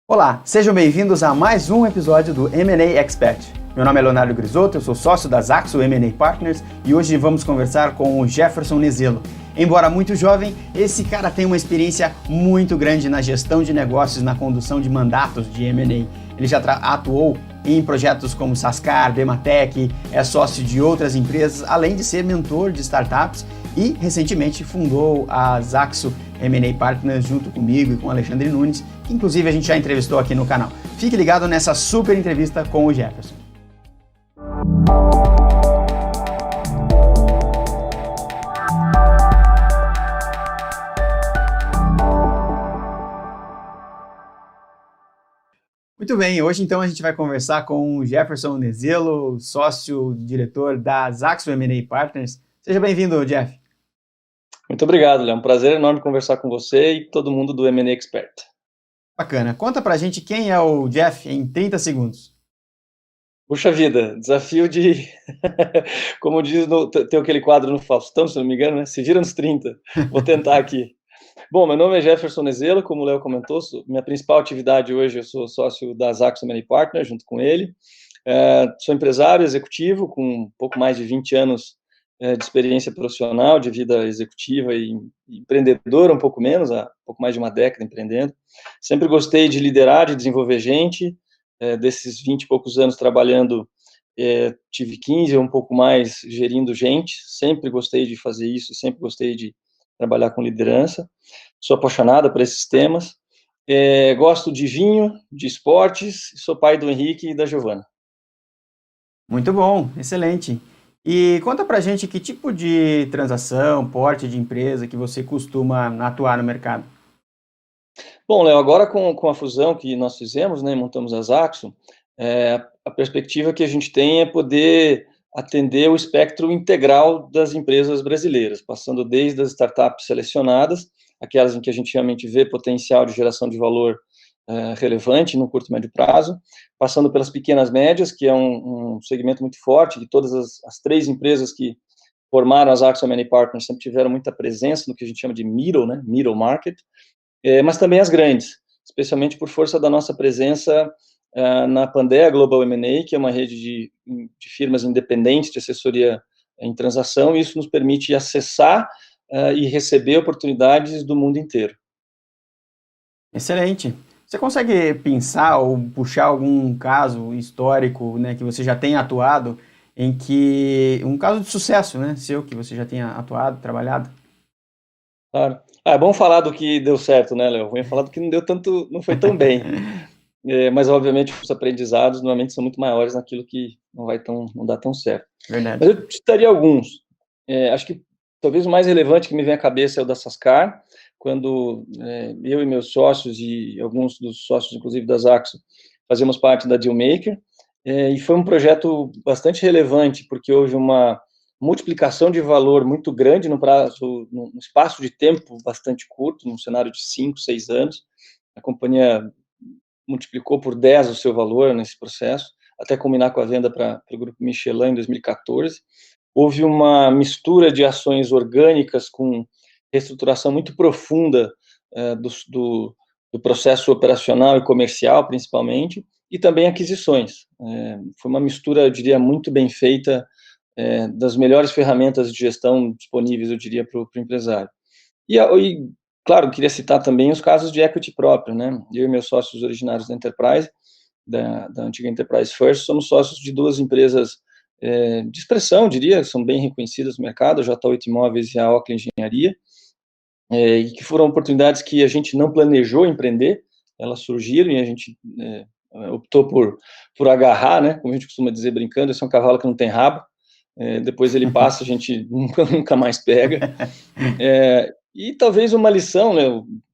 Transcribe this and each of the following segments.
Olá, sejam bem-vindos a mais um episódio do M&A Expert. Meu nome é Leonardo Grisotto, eu sou sócio da Zaxo M&A Partners e hoje vamos conversar com o Jefferson Nezelo. Embora muito jovem, esse cara tem uma experiência muito grande na gestão de negócios, na condução de mandatos de M&A. Ele já atuou em projetos como Sascar, Bematec, é sócio de outras empresas, além de ser mentor de startups e recentemente fundou a Zaxo M&A Partners junto comigo e com o Alexandre Nunes, que inclusive a gente já entrevistou aqui no canal. Fique ligado nessa super entrevista com o Jefferson. Muito bem, hoje então a gente vai conversar com o Jefferson Nezelo, sócio-diretor da Zaxo M&A Partners. Seja bem-vindo, Jeff. Muito obrigado, Léo. Um prazer enorme conversar com você e todo mundo do M&A Expert. Bacana. Conta pra gente quem é o Jeff em 30 segundos. Puxa vida, desafio de... Como diz, tem aquele quadro no Faustão, se não me engano, né? Se vira nos 30. Vou tentar aqui. Bom, meu nome é Jefferson Nezelo, como o Léo comentou, minha principal atividade hoje, eu sou sócio da Zaxo M&A Partners, junto com ele. Sou empresário executivo, com um pouco mais de 20 anos de experiência profissional, de vida executiva e empreendedora, um pouco menos, há um pouco mais de uma década empreendendo. Sempre gostei de liderar, de desenvolver gente, desses 20 e poucos anos trabalhando, tive 15 ou um pouco mais gerindo gente, sempre gostei de fazer isso, sempre gostei de trabalhar com liderança, sou apaixonada por esses temas, gosto de vinho, de esportes, sou pai do Henrique e da Giovana. Muito bom, excelente. E conta pra gente que tipo de transação, porte de empresa que você costuma atuar no mercado. Bom, Léo, agora com a fusão que nós fizemos, né, montamos a Zaxo, a perspectiva que a gente tem é poder atender o espectro integral das empresas brasileiras, passando desde as startups selecionadas, aquelas em que a gente realmente vê potencial de geração de valor relevante no curto e médio prazo, passando pelas pequenas médias, que é um segmento muito forte, de todas as três empresas que formaram as Zaxo M&A Partners sempre tiveram muita presença no que a gente chama de middle, né, middle market, mas também as grandes, especialmente por força da nossa presença na Pandea Global M&A, que é uma rede de firmas independentes de assessoria em transação, e isso nos permite acessar e receber oportunidades do mundo inteiro. Excelente. Você consegue pensar ou puxar algum caso histórico, né, que você já tenha atuado, em que um caso de sucesso, né, seu que você já tenha atuado, trabalhado? Claro. É bom falar do que deu certo, né, Léo? Ruim falar do que não deu tanto, não foi tão bem. Mas obviamente os aprendizados normalmente são muito maiores naquilo que não dá tão certo. Verdade. Mas eu citaria alguns. Acho que talvez o mais relevante que me vem à cabeça é o da Sascar, quando eu e meus sócios e alguns dos sócios, inclusive da Zaxo, fazemos parte da Dealmaker, e foi um projeto bastante relevante, porque houve uma multiplicação de valor muito grande num espaço de tempo bastante curto, num cenário de 5, 6 anos. A companhia multiplicou por 10 o seu valor nesse processo, até combinar com a venda para o Grupo Michelin em 2014. Houve uma mistura de ações orgânicas com reestruturação muito profunda do processo operacional e comercial, principalmente, e também aquisições. Foi uma mistura, eu diria, muito bem feita, das melhores ferramentas de gestão disponíveis, eu diria, para o empresário. E, claro, queria citar também os casos de equity próprio, né? Eu e meus sócios originários da Enterprise, da antiga Enterprise First, somos sócios de duas empresas de expressão, diria, que são bem reconhecidas no mercado, a J8 Imóveis e a Ocla Engenharia, e que foram oportunidades que a gente não planejou empreender, elas surgiram e a gente optou por agarrar, né? Como a gente costuma dizer brincando, esse é um cavalo que não tem rabo, depois ele passa, a gente nunca mais pega. E talvez uma lição, né,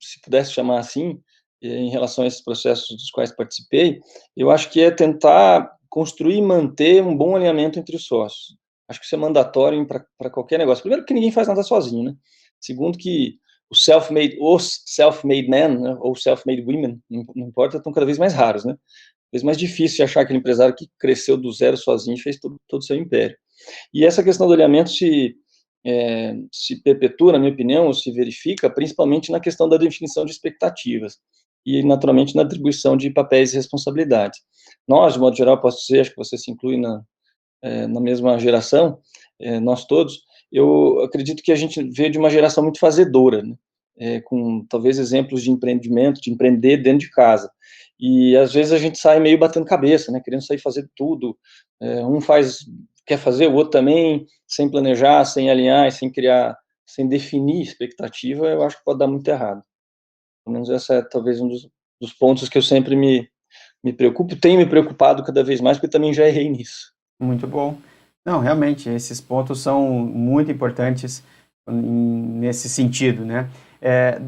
se pudesse chamar assim, em relação a esses processos dos quais participei, eu acho que é tentar construir e manter um bom alinhamento entre os sócios. Acho que isso é mandatório para qualquer negócio. Primeiro, que ninguém faz nada sozinho, né? Segundo, que os self-made men, né, ou self-made women, não importa, estão cada vez mais raros, né? Cada vez mais difícil de achar aquele empresário que cresceu do zero sozinho e fez todo o seu império. E essa questão do alinhamento se perpetua, na minha opinião, ou se verifica, principalmente na questão da definição de expectativas. e, naturalmente, na atribuição de papéis e responsabilidades. Nós, de modo geral, posso dizer, acho que você se inclui na mesma geração, nós todos, eu acredito que a gente veio de uma geração muito fazedora, né? Com talvez exemplos de empreendimento, de empreender dentro de casa. E às vezes a gente sai meio batendo cabeça, né? Querendo sair fazendo tudo. Um quer fazer, o outro também, sem planejar, sem alinhar, sem criar, sem definir expectativa, eu acho que pode dar muito errado. Pelo menos essa é talvez um dos pontos que eu sempre me preocupo, tenho me preocupado cada vez mais, porque também já errei nisso. Muito bom. Não, realmente, esses pontos são muito importantes nesse sentido, né?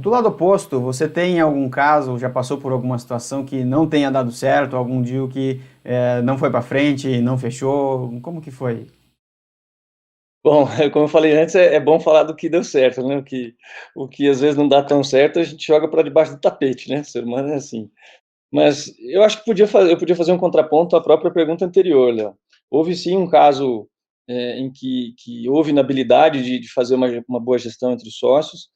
Do lado oposto, você tem algum caso, já passou por alguma situação que não tenha dado certo, algum deal que não foi para frente, não fechou? Como que foi? Bom, como eu falei antes, é bom falar do que deu certo, né? O que às vezes não dá tão certo, a gente joga para debaixo do tapete, né? O ser humano é assim. Mas eu acho que eu podia fazer um contraponto à própria pergunta anterior, Léo. Houve sim um caso em que houve inabilidade de fazer uma boa gestão entre os sócios,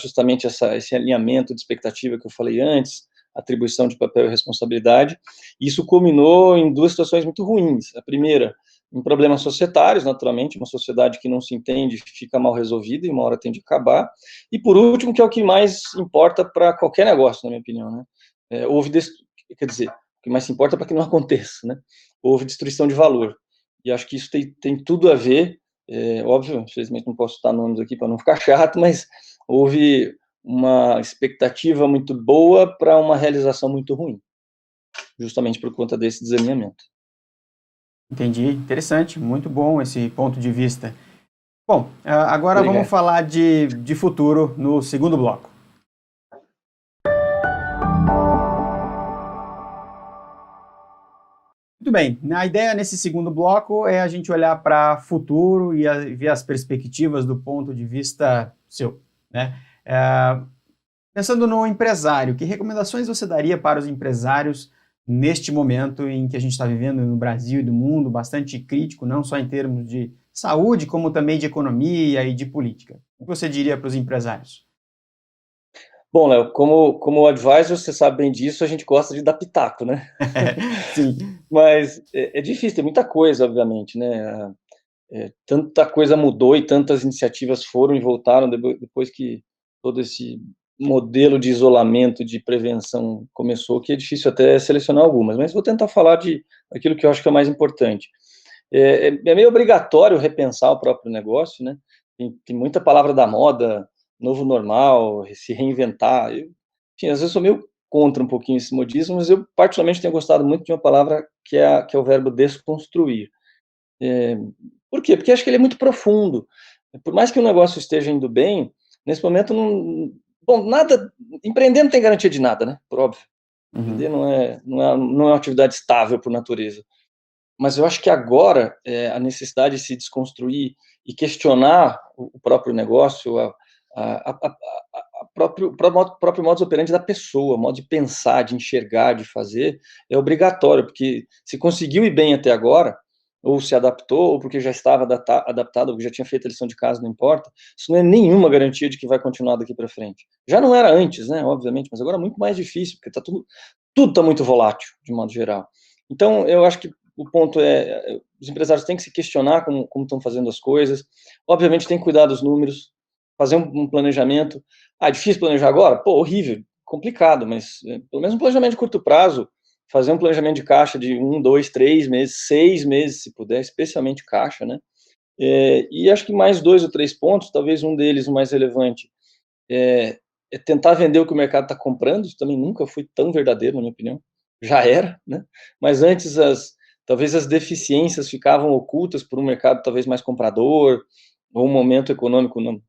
justamente esse alinhamento de expectativa que eu falei antes, atribuição de papel e responsabilidade. Isso culminou em duas situações muito ruins. A primeira, em problemas societários, naturalmente, uma sociedade que não se entende fica mal resolvida e uma hora tem de acabar. E por último, que é o que mais importa para qualquer negócio, na minha opinião, né? Quer dizer, o que mais importa é para que não aconteça, né? Houve destruição de valor. E acho que isso tem tudo a ver, óbvio, infelizmente não posso citar nomes aqui para não ficar chato, mas houve uma expectativa muito boa para uma realização muito ruim, justamente por conta desse desalinhamento. Entendi, interessante, muito bom esse ponto de vista. Bom, agora vamos Obrigado. falar de futuro no segundo bloco. Muito bem, a ideia nesse segundo bloco é a gente olhar para o futuro e ver as perspectivas do ponto de vista seu, né? Pensando no empresário, que recomendações você daria para os empresários neste momento em que a gente está vivendo no Brasil e do mundo, bastante crítico, não só em termos de saúde, como também de economia e de política? O que você diria para os empresários? Bom, Léo, como advisor, você sabe bem disso, a gente gosta de dar pitaco, né? Sim. Mas é difícil, tem muita coisa, obviamente, né? Tanta coisa mudou e tantas iniciativas foram e voltaram depois que todo esse modelo de isolamento, de prevenção começou, que é difícil até selecionar algumas, mas vou tentar falar daquilo que eu acho que é o mais importante. É meio obrigatório repensar o próprio negócio, né? Tem muita palavra da moda, novo normal, se reinventar. Enfim, às vezes sou meio contra um pouquinho esse modismo, mas eu particularmente tenho gostado muito de uma palavra que é o verbo desconstruir. Por quê? Porque acho que ele é muito profundo. Por mais que o negócio esteja indo bem, nesse momento não. Bom, nada. Empreender não tem garantia de nada, né? Por óbvio. Empreender não é uma atividade estável por natureza. Mas eu acho que agora a necessidade de se desconstruir e questionar o próprio negócio, o próprio modus operandi da pessoa, o modo de pensar, de enxergar, de fazer, é obrigatório, porque se conseguiu ir bem até agora, ou se adaptou, ou porque já estava adaptado, ou porque já tinha feito a lição de casa, não importa, isso não é nenhuma garantia de que vai continuar daqui para frente. Já não era antes, né, obviamente, mas agora é muito mais difícil, porque tudo está muito volátil, de modo geral. Então, eu acho que o ponto os empresários têm que se questionar como estão fazendo as coisas, obviamente tem que cuidar dos números, fazer um planejamento. É difícil planejar agora? Pô, horrível, complicado, mas pelo menos um planejamento de curto prazo, fazer um planejamento de caixa de 1, 2, 3 meses, 6 meses, se puder, especialmente caixa, né? E acho que mais 2 ou 3 pontos, talvez um deles, o mais relevante, é tentar vender o que o mercado está comprando. Isso também nunca foi tão verdadeiro, na minha opinião. Já era, né? Mas antes, talvez as deficiências ficavam ocultas por um mercado talvez mais comprador, ou um momento econômico. No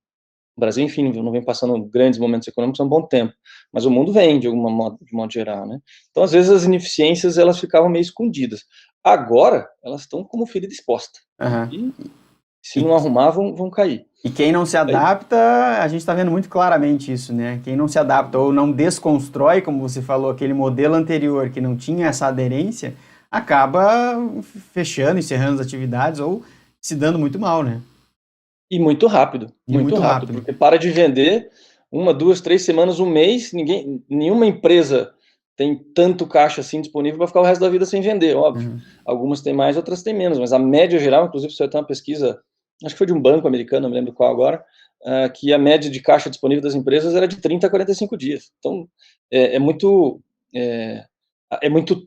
Brasil, enfim, não vem passando grandes momentos econômicos há um bom tempo, mas o mundo vem, de modo geral, né? Então, às vezes, as ineficiências, elas ficavam meio escondidas. Agora, elas estão como ferida exposta. E se não arrumar, vão cair. E quem não se adapta, a gente está vendo muito claramente isso, né? Quem não se adapta ou não desconstrói, como você falou, aquele modelo anterior que não tinha essa aderência, acaba fechando, encerrando as atividades ou se dando muito mal, né? E muito rápido, muito rápido, porque para de vender, 1, 2, 3 semanas, um mês, nenhuma empresa tem tanto caixa assim disponível para ficar o resto da vida sem vender, óbvio. Uhum. Algumas têm mais, outras têm menos, mas a média geral, inclusive, você tem uma pesquisa, acho que foi de um banco americano, não me lembro qual agora, que a média de caixa disponível das empresas era de 30 a 45 dias. Então, é muito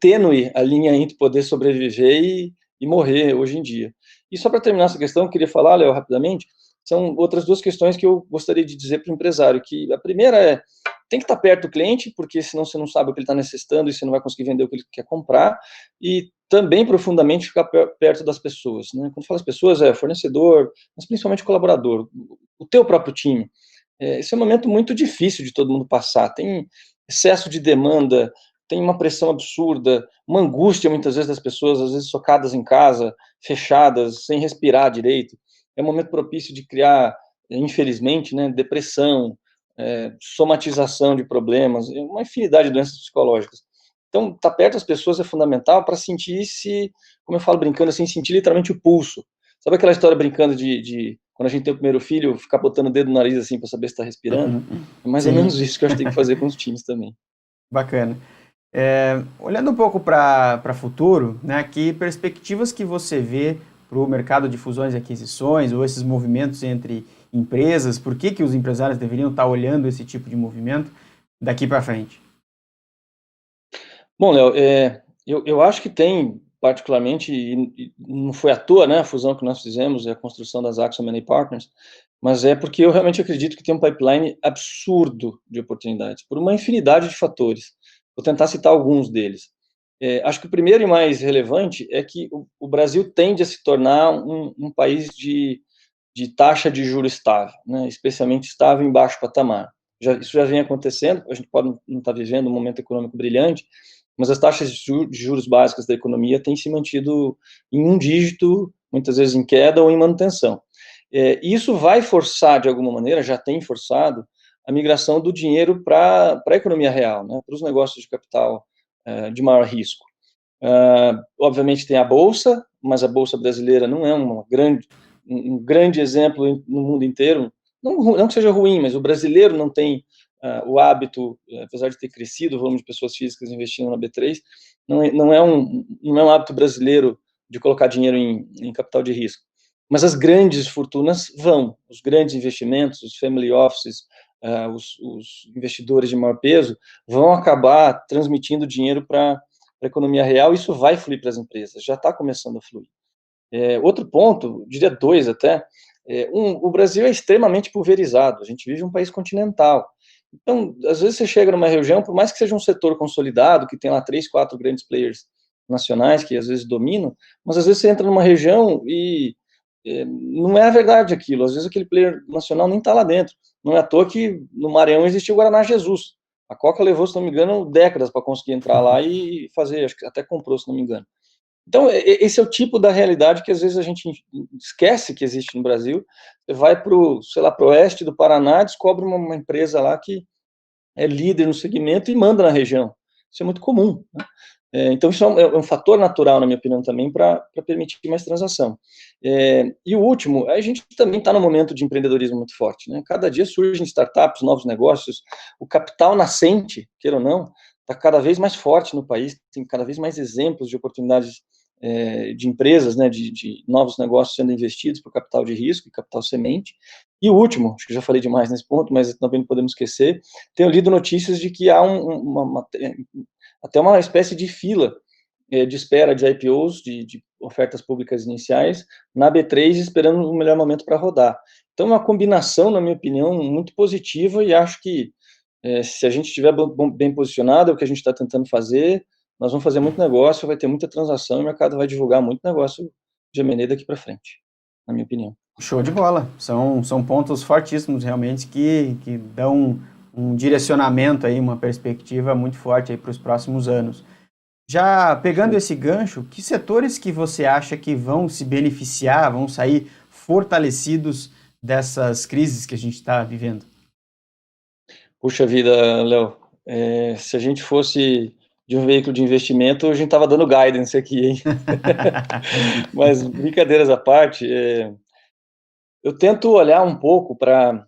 tênue a linha entre poder sobreviver e morrer hoje em dia. E só para terminar essa questão, eu queria falar, Léo, rapidamente, são outras duas questões que eu gostaria de dizer para o empresário, que a primeira é, tem que estar perto do cliente, porque senão você não sabe o que ele está necessitando e você não vai conseguir vender o que ele quer comprar, e também profundamente ficar perto das pessoas, né? Quando falo as pessoas, é fornecedor, mas principalmente colaborador, o teu próprio time. Esse é um momento muito difícil de todo mundo passar, tem excesso de demanda, tem uma pressão absurda, uma angústia muitas vezes das pessoas, às vezes socadas em casa, fechadas, sem respirar direito. É um momento propício de criar, infelizmente, né, depressão, somatização de problemas, uma infinidade de doenças psicológicas. Então, estar perto das pessoas é fundamental para sentir-se, como eu falo brincando assim, sentir literalmente o pulso. Sabe aquela história brincando de quando a gente tem o primeiro filho, ficar botando o dedo no nariz assim para saber se está respirando? É mais ou Sim, menos isso que eu acho que tem que fazer com os times também. bacana. Olhando um pouco para futuro, né, que perspectivas que você vê para o mercado de fusões e aquisições, ou esses movimentos entre empresas, por que os empresários deveriam estar olhando esse tipo de movimento daqui para frente? Bom, Léo, eu acho que tem, particularmente, e não foi à toa, né, a fusão que nós fizemos e a construção das Axo M&A Partners, mas é porque eu realmente acredito que tem um pipeline absurdo de oportunidades, por uma infinidade de fatores. Vou tentar citar alguns deles. Acho que o primeiro e mais relevante é que o Brasil tende a se tornar um país de taxa de juros estável, né, especialmente estável em baixo patamar. Isso já vem acontecendo, a gente pode não estar vivendo um momento econômico brilhante, mas as taxas de juros básicas da economia têm se mantido em um dígito, muitas vezes em queda ou em manutenção. Isso vai forçar, de alguma maneira, já tem forçado, a migração do dinheiro para a economia real, né, para os negócios de capital de maior risco. Obviamente tem a Bolsa, mas a Bolsa brasileira não é um grande exemplo no mundo inteiro, não que seja ruim, mas o brasileiro não tem o hábito, apesar de ter crescido o volume de pessoas físicas investindo na B3, não é um hábito brasileiro de colocar dinheiro em capital de risco. Mas as grandes fortunas os grandes investimentos, os family offices, os investidores de maior peso, vão acabar transmitindo dinheiro para a economia real, e isso vai fluir para as empresas, já está começando a fluir. Outro ponto, diria dois até, o Brasil é extremamente pulverizado, a gente vive um país continental. Então, às vezes você chega numa região, por mais que seja um setor consolidado, que tem lá 3, 4 grandes players nacionais que às vezes dominam, mas às vezes você entra numa região e não é a verdade aquilo, às vezes aquele player nacional nem está lá dentro. Não é à toa que no Maranhão existiu o Guaraná Jesus. A Coca levou, se não me engano, décadas para conseguir entrar lá e fazer, acho que até comprou, se não me engano. Então, esse é o tipo da realidade que às vezes a gente esquece que existe no Brasil. Você vai para o, sei lá, para o oeste do Paraná, descobre uma empresa lá que é líder no segmento e manda na região. Isso é muito comum, né? Então, isso é um fator natural, na minha opinião, também, para permitir mais transação. E o último, a gente também está num momento de empreendedorismo muito forte, né? Cada dia surgem startups, novos negócios, o capital nascente, queira ou não, está cada vez mais forte no país, tem cada vez mais exemplos de oportunidades de empresas, né, de novos negócios sendo investidos por capital de risco e capital semente. E o último, acho que já falei demais nesse ponto, mas também não podemos esquecer, tenho lido notícias de que há até uma espécie de fila de espera de IPOs, de ofertas públicas iniciais, na B3, esperando o melhor momento para rodar. Então, é uma combinação, na minha opinião, muito positiva, e acho que se a gente estiver bem posicionado, é o que a gente está tentando fazer, nós vamos fazer muito negócio, vai ter muita transação, e o mercado vai divulgar muito negócio de M&A daqui para frente, na minha opinião. Show de bola. São pontos fortíssimos, realmente, que dão um direcionamento, aí, uma perspectiva muito forte para os próximos anos. Já pegando esse gancho, que setores que você acha que vão se beneficiar, vão sair fortalecidos dessas crises que a gente está vivendo? Puxa vida, Léo, se a gente fosse de um veículo de investimento, a gente estava dando guidance aqui, hein? Mas, brincadeiras à parte, eu tento olhar um pouco para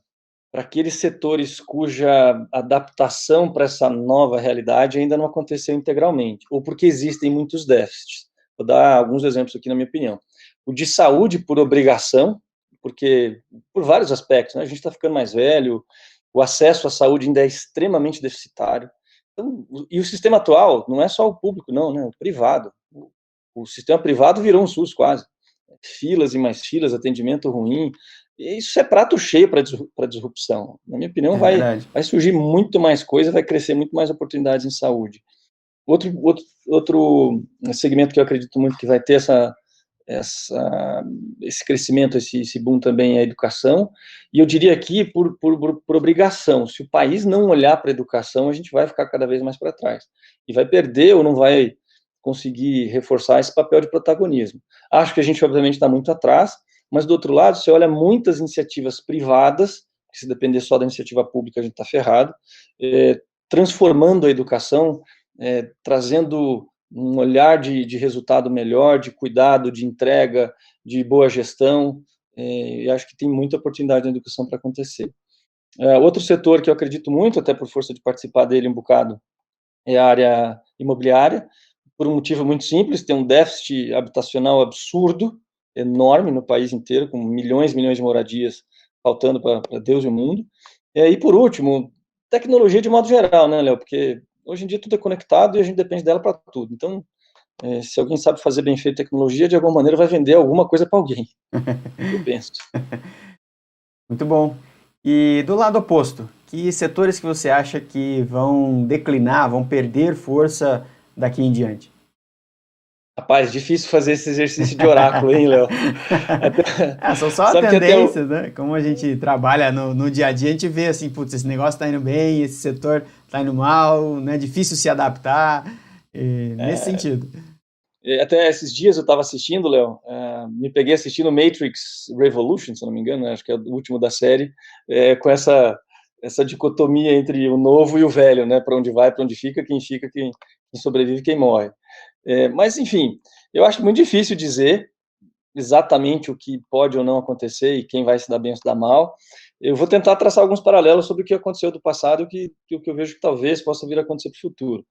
para aqueles setores cuja adaptação para essa nova realidade ainda não aconteceu integralmente, ou porque existem muitos déficits. Vou dar alguns exemplos aqui, na minha opinião. O de saúde por obrigação, porque por vários aspectos, né? A gente está ficando mais velho, o acesso à saúde ainda é extremamente deficitário. Então, e o sistema atual não é só o público, não, né? O privado. O sistema privado virou um SUS quase. Filas e mais filas, atendimento ruim. E isso é prato cheio para disrupção. Na minha opinião, É verdade. vai surgir muito mais coisa, vai crescer muito mais oportunidades em saúde. Outro segmento que eu acredito muito que vai ter esse crescimento, esse boom também é a educação, e eu diria aqui por obrigação. Se o país não olhar para a educação, a gente vai ficar cada vez mais para trás, e vai perder ou não vai conseguir reforçar esse papel de protagonismo. Acho que a gente, obviamente, está muito atrás, mas, do outro lado, você olha muitas iniciativas privadas, que se depender só da iniciativa pública, a gente está ferrado, transformando a educação, trazendo um olhar de resultado melhor, de cuidado, de entrega, de boa gestão, e acho que tem muita oportunidade na educação para acontecer. Outro setor que eu acredito muito, até por força de participar dele um bocado, é a área imobiliária, por um motivo muito simples: tem um déficit habitacional absurdo, enorme no país inteiro, com milhões e milhões de moradias faltando para Deus e o mundo. E, por último, tecnologia de modo geral, né, Léo? Porque hoje em dia tudo é conectado e a gente depende dela para tudo. Então, se alguém sabe fazer bem feito tecnologia, de alguma maneira vai vender alguma coisa para alguém. Eu penso. Muito bom. E do lado oposto, que setores que você acha que vão declinar, vão perder força daqui em diante? Rapaz, difícil fazer esse exercício de oráculo, hein, Léo? São só Sabe que tendências, né? Como a gente trabalha no dia a dia, a gente vê assim, putz, esse negócio tá indo bem, esse setor tá indo mal, né? Difícil se adaptar, nesse sentido. Até esses dias eu estava assistindo, Léo, me peguei assistindo Matrix Revolution, se não me engano, né, acho que é o último da série, com essa dicotomia entre o novo e o velho, né? Para onde vai, para onde fica, quem sobrevive, quem morre. Mas, enfim, eu acho muito difícil dizer exatamente o que pode ou não acontecer e quem vai se dar bem ou se dar mal. Eu vou tentar traçar alguns paralelos sobre o que aconteceu do passado e o que eu vejo que talvez possa vir a acontecer para o futuro.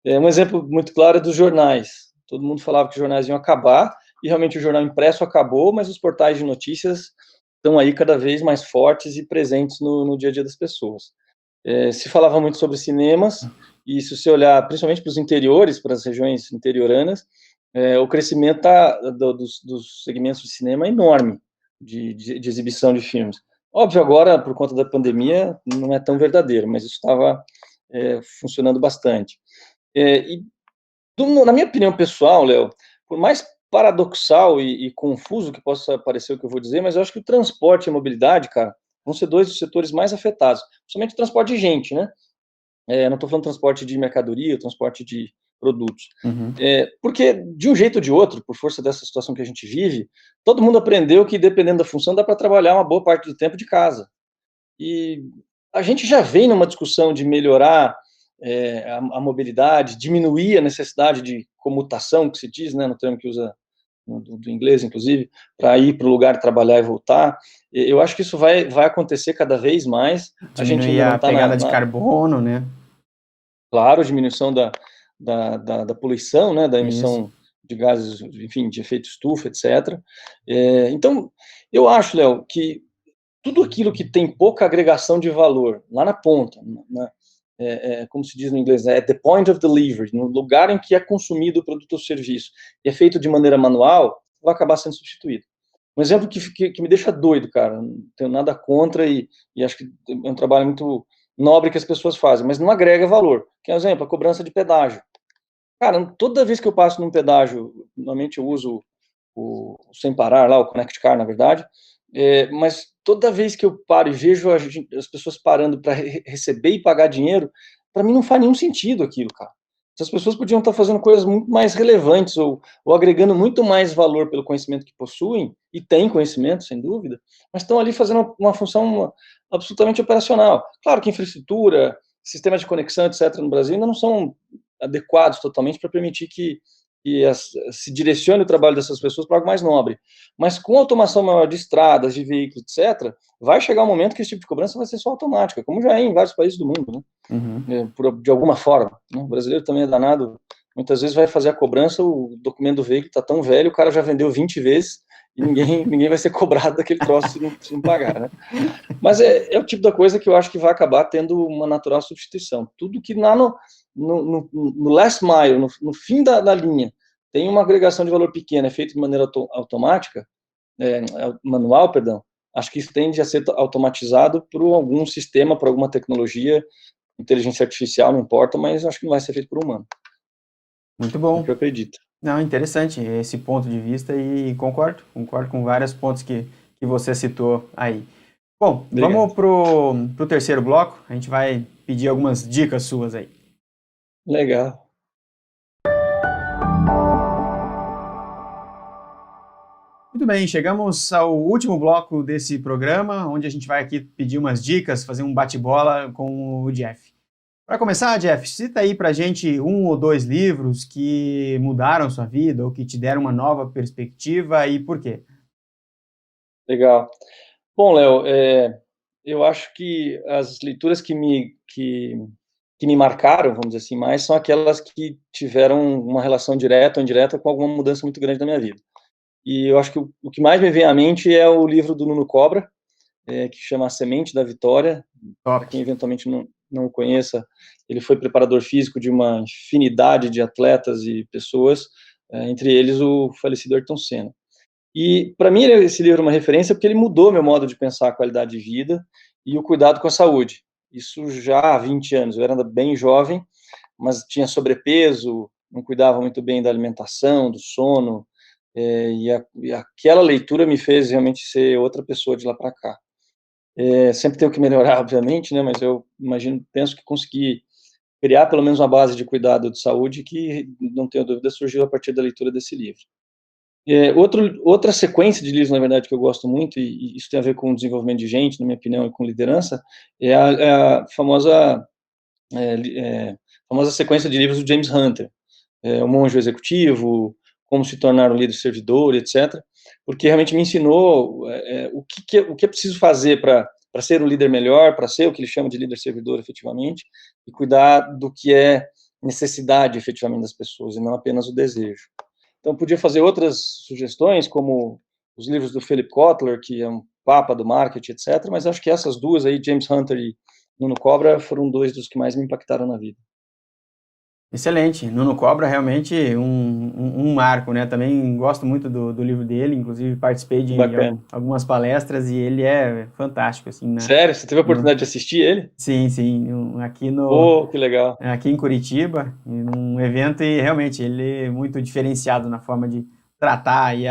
Um exemplo muito claro é dos jornais. Todo mundo falava que os jornais iam acabar, e realmente o jornal impresso acabou, mas os portais de notícias estão aí cada vez mais fortes e presentes no dia a dia das pessoas. Se falava muito sobre cinemas, e se você olhar principalmente para os interiores, para as regiões interioranas, o crescimento dos segmentos de cinema é enorme, de exibição de filmes. Óbvio, agora, por conta da pandemia, não é tão verdadeiro, mas isso estava funcionando bastante. Na minha opinião pessoal, Léo, por mais paradoxal e confuso que possa parecer o que eu vou dizer, mas eu acho que o transporte e a mobilidade, cara, vão ser dois dos setores mais afetados, principalmente o transporte de gente, né? Não estou falando transporte de mercadoria, transporte de produtos. Uhum. Porque, de um jeito ou de outro, por força dessa situação que a gente vive, todo mundo aprendeu que, dependendo da função, dá para trabalhar uma boa parte do tempo de casa. E a gente já vem numa discussão de melhorar a mobilidade, diminuir a necessidade de comutação, que se diz, né, no termo que usa do inglês, inclusive, para ir para o lugar trabalhar e voltar. Eu acho que isso vai acontecer cada vez mais. Diminuir a gente ainda não a está pegada de carbono, né? Claro, diminuição da poluição, né, da emissão Isso. de gases, enfim, de efeito estufa, etc. Então, eu acho, Léo, que tudo aquilo que tem pouca agregação de valor, lá na ponta, como se diz no inglês, é the point of delivery, no lugar em que é consumido o produto ou serviço, e é feito de maneira manual, vai acabar sendo substituído. Um exemplo que me deixa doido, cara, não tenho nada contra e acho que é um trabalho muito nobre que as pessoas fazem, mas não agrega valor. Que é um exemplo, a cobrança de pedágio. Cara, toda vez que eu passo num pedágio, normalmente eu uso o Sem Parar lá, o Connect Car, na verdade, mas toda vez que eu paro e vejo as pessoas parando para receber e pagar dinheiro, para mim não faz nenhum sentido aquilo, cara. Essas pessoas podiam estar fazendo coisas muito mais relevantes ou agregando muito mais valor pelo conhecimento que possuem, e têm conhecimento, sem dúvida, mas estão ali fazendo uma função absolutamente operacional. Claro que infraestrutura, sistemas de conexão, etc., no Brasil ainda não são adequados totalmente para permitir que se direcione o trabalho dessas pessoas para algo mais nobre. Mas com automação maior de estradas, de veículos, etc., vai chegar um momento que esse tipo de cobrança vai ser só automática, como já é em vários países do mundo, né? De alguma forma, né? O brasileiro também é danado, muitas vezes vai fazer a cobrança, o documento do veículo está tão velho, o cara já vendeu 20 vezes, e ninguém vai ser cobrado daquele troço se não pagar, né? Mas é o tipo da coisa que eu acho que vai acabar tendo uma natural substituição. Tudo que lá no last mile, no fim da linha, tem uma agregação de valor pequena, é feito de maneira automática, manual, perdão, acho que isso tende a ser automatizado por algum sistema, por alguma tecnologia, inteligência artificial, não importa, mas acho que não vai ser feito por humano. Muito É bom. o que eu acredito. Não, interessante esse ponto de vista e concordo com vários pontos que você citou aí. Bom, Obrigado. vamos pro terceiro bloco, a gente vai pedir algumas dicas suas aí. Legal. Muito bem, chegamos ao último bloco desse programa, onde a gente vai aqui pedir umas dicas, fazer um bate-bola com o Jeff. Para começar, Jeff, cita aí pra gente 1 ou 2 livros que mudaram sua vida ou que te deram uma nova perspectiva e por quê? Legal. Bom, Léo, eu acho que as leituras que me marcaram, vamos dizer assim, mais são aquelas que tiveram uma relação direta ou indireta com alguma mudança muito grande na minha vida. E eu acho que o que mais me vem à mente é o livro do Nuno Cobra, que chama A Semente da Vitória. Para Top. quem eventualmente não o conheça, ele foi preparador físico de uma infinidade de atletas e pessoas, entre eles o falecido Ayrton Senna. E, para mim, esse livro é uma referência porque ele mudou meu modo de pensar a qualidade de vida e o cuidado com a saúde. Isso já há 20 anos. Eu era bem jovem, mas tinha sobrepeso, não cuidava muito bem da alimentação, do sono, e aquela leitura me fez realmente ser outra pessoa de lá para cá. Sempre tenho que melhorar, obviamente, né, mas eu penso que consegui criar pelo menos uma base de cuidado de saúde que, não tenho dúvida, surgiu a partir da leitura desse livro. Outra sequência de livros, na verdade, que eu gosto muito, e isso tem a ver com o desenvolvimento de gente, na minha opinião, e com liderança, é a famosa sequência de livros do James Hunter, O Monge Executivo, Como se tornar um líder servidor, etc., porque realmente me ensinou o que é preciso fazer para ser um líder melhor, para ser o que ele chama de líder servidor, efetivamente, e cuidar do que é necessidade, efetivamente, das pessoas, e não apenas o desejo. Então, podia fazer outras sugestões, como os livros do Philip Kotler, que é um papa do marketing, etc., mas acho que essas duas aí, James Hunter e Nuno Cobra, foram dois dos que mais me impactaram na vida. Excelente. Nuno Cobra realmente um marco, né? Também gosto muito do livro dele, inclusive participei de Bacana. algumas palestras e ele é fantástico, assim, né? Sério? Você teve a oportunidade de assistir ele? Sim, Pô, que legal. aqui em Curitiba, em um evento e realmente ele é muito diferenciado na forma de tratar aí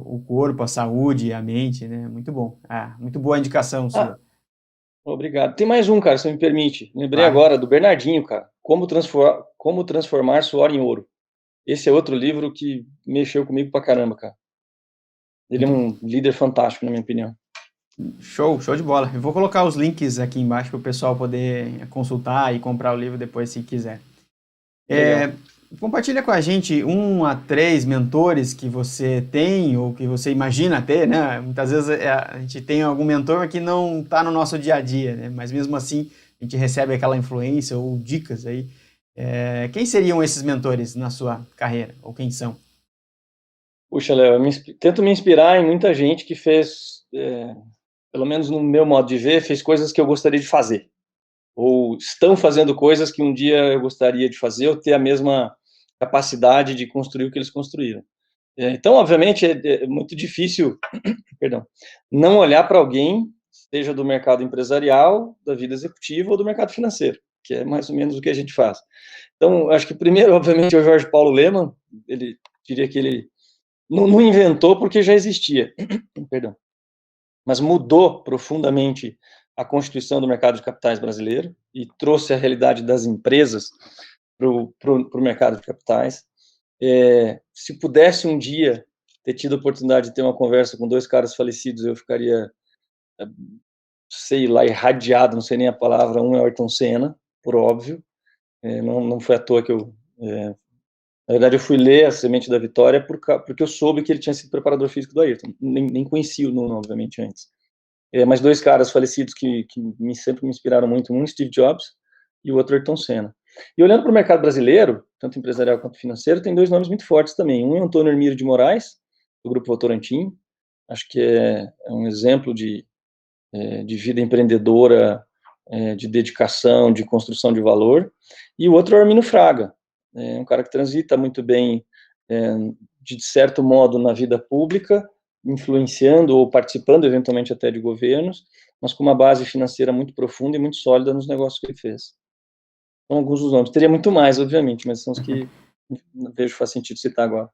o corpo, a saúde, a mente, né? Muito bom. Muito boa a indicação Ah, sua. obrigado. Tem mais um, cara, se você me permite. Lembrei Claro. agora do Bernardinho, cara. Como transformar suor em ouro. Esse é outro livro que mexeu comigo pra caramba, cara. Ele é Muito um líder fantástico, na minha opinião. show de bola. Eu vou colocar os links aqui embaixo para o pessoal poder consultar e comprar o livro depois se quiser. Legal. Compartilha com a gente 1 a 3 mentores que você tem ou que você imagina ter, né? Muitas vezes a gente tem algum mentor que não está no nosso dia a dia, né? Mas mesmo assim a gente recebe aquela influência ou dicas aí. Quem seriam esses mentores na sua carreira? Ou quem são? Puxa, Léo, tento me inspirar em muita gente que fez, pelo menos no meu modo de ver, fez coisas que eu gostaria de fazer. Ou estão fazendo coisas que um dia eu gostaria de fazer, ou ter a mesma capacidade de construir o que eles construíram. Então, obviamente, é muito difícil, perdão, não olhar para alguém, seja do mercado empresarial, da vida executiva ou do mercado financeiro, que é mais ou menos o que a gente faz. Então, acho que primeiro, obviamente, é o Jorge Paulo Lemann. Ele diria que ele não inventou porque já existia, perdão, mas mudou profundamente a constituição do mercado de capitais brasileiro e trouxe a realidade das empresas para o mercado de capitais. Se pudesse um dia ter tido a oportunidade de ter uma conversa com 2 caras falecidos, eu ficaria, sei lá, irradiado, não sei nem a palavra. Um é o Ayrton Senna, por óbvio, não foi à toa que eu Na verdade, eu fui ler A Semente da Vitória porque eu soube que ele tinha sido preparador físico do Ayrton. Nem conhecia o Nuno, obviamente, antes. Mas 2 caras falecidos que sempre me inspiraram muito, um Steve Jobs e o outro Ayrton Senna. E olhando para o mercado brasileiro, tanto empresarial quanto financeiro, tem 2 nomes muito fortes também. Um é Antônio Hermílio de Moraes, do Grupo Votorantim, acho que é um exemplo de vida empreendedora, de dedicação, de construção de valor. E o outro é o Armínio Fraga, um cara que transita muito bem, de certo modo, na vida pública, influenciando ou participando, eventualmente, até de governos, mas com uma base financeira muito profunda e muito sólida nos negócios que ele fez. São alguns dos nomes. Teria muito mais, obviamente, mas são os que vejo faz sentido citar agora.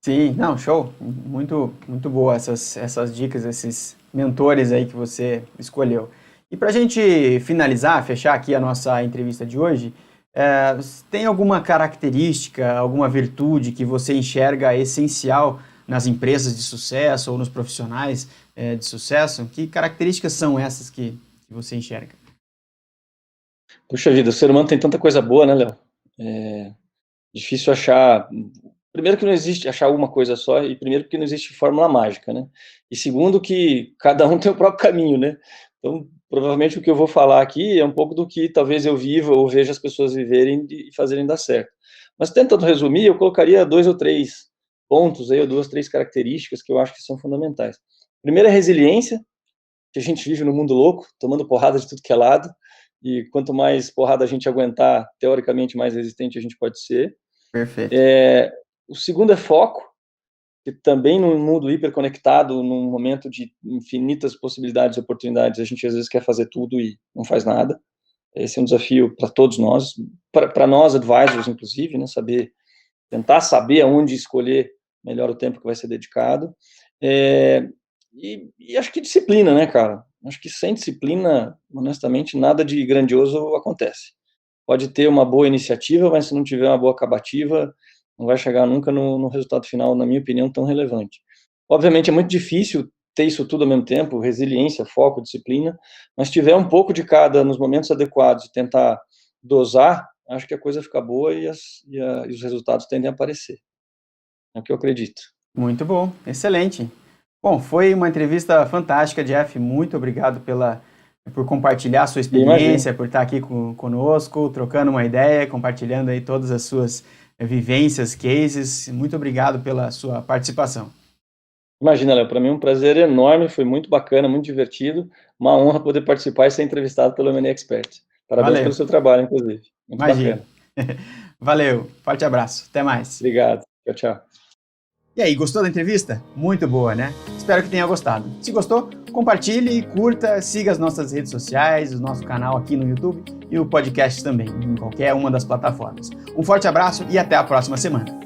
Sim, não, show. Muito, muito boa essas dicas, esses mentores aí que você escolheu. E para a gente finalizar, fechar aqui a nossa entrevista de hoje, tem alguma característica, alguma virtude que você enxerga essencial nas empresas de sucesso ou nos profissionais de sucesso? Que características são essas que você enxerga? Puxa vida, o ser humano tem tanta coisa boa, né, Léo? Difícil achar. Primeiro que não existe achar uma coisa só, e primeiro porque não existe fórmula mágica, né? E segundo que cada um tem o próprio caminho, né? Então, provavelmente o que eu vou falar aqui é um pouco do que talvez eu viva ou veja as pessoas viverem e fazerem dar certo. Mas tentando resumir, eu colocaria 2 ou 3 pontos aí, ou 2, 3 características que eu acho que são fundamentais. Primeiro é a resiliência, que a gente vive no mundo louco, tomando porrada de tudo que é lado, e quanto mais porrada a gente aguentar, teoricamente, mais resistente a gente pode ser. Perfeito. O segundo é foco, que também num mundo hiperconectado, num momento de infinitas possibilidades e oportunidades, a gente às vezes quer fazer tudo e não faz nada. Esse é um desafio para todos nós, para nós advisors, inclusive, né, tentar saber aonde escolher melhor o tempo que vai ser dedicado. E acho que disciplina, né, cara? Acho que sem disciplina, honestamente, nada de grandioso acontece. Pode ter uma boa iniciativa, mas se não tiver uma boa acabativa, não vai chegar nunca no resultado final, na minha opinião, tão relevante. Obviamente, é muito difícil ter isso tudo ao mesmo tempo, resiliência, foco, disciplina, mas se tiver um pouco de cada nos momentos adequados e tentar dosar, acho que a coisa fica boa e os resultados tendem a aparecer. É o que eu acredito. Muito bom, excelente. Bom, foi uma entrevista fantástica, Jeff. Muito obrigado por compartilhar a sua experiência, por estar aqui conosco, trocando uma ideia, compartilhando aí todas as suas vivências, cases. Muito obrigado pela sua participação. Imagina, Léo, para mim é um prazer enorme, foi muito bacana, muito divertido, uma honra poder participar e ser entrevistado pelo M&A Expert. Parabéns pelo seu trabalho, inclusive. Muito Imagina. Bacana. Valeu, forte abraço, até mais. Obrigado, tchau, tchau. E aí, gostou da entrevista? Muito boa, né? Espero que tenha gostado. Se gostou, compartilhe, curta, siga as nossas redes sociais, o nosso canal aqui no YouTube e o podcast também, em qualquer uma das plataformas. Um forte abraço e até a próxima semana.